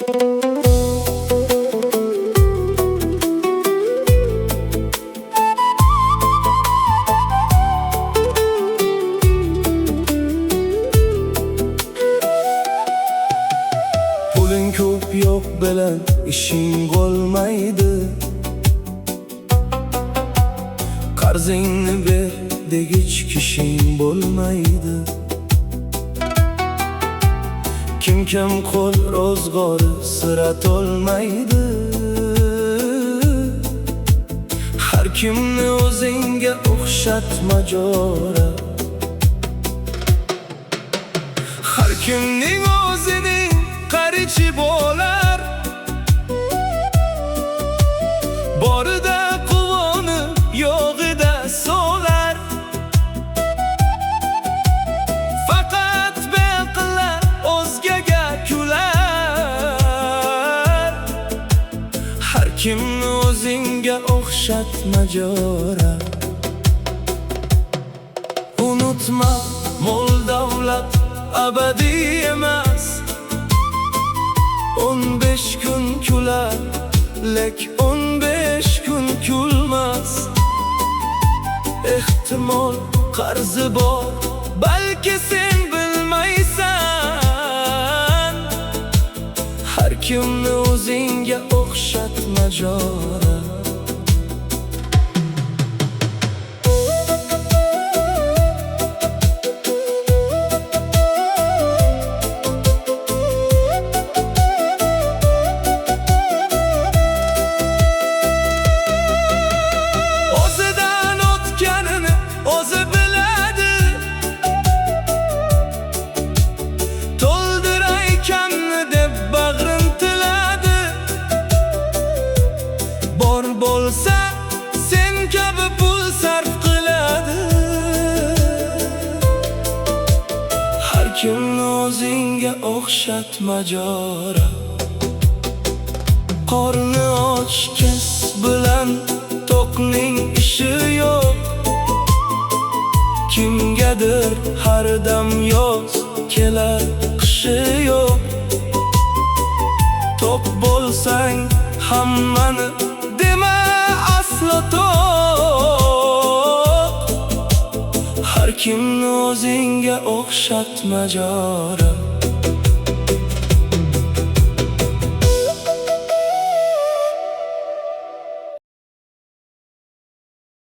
Puling ko'p yo'q bilan ishing bo'lmaydi. Qarzingni ber degich kishing bo'lmaydi. Kim qo'l ro'zg'ori sira to'lmaydi. Har kimni o'zingga o'xshatma jora. Har kimning o'zining qarichi bo'lar. Borida quvonib, yo'g'ida so'lar. Faqat beqillar o'zgaga kular. Har kimni o'zingga o'xshatma jora. Unutma, mol davlat abadiy emas. 15 kun kular, lek 15 kun kulmas. Ehtimol qarzi bor, balki sen bilmaysan. Har kimni o'zingga o'xshatma jora. Bo'lsa sen kabi pul sarf qiladi. Har kimni o'zingga o'xshatma jora. Qorni och kasb bilan to'qning ishi yo'q. Kimgadir har dam yoz kelar, qishi yo'q. To'q bo'lsang hammani dema aslo to'q. Har kimni o'zingga o'xshatma jora.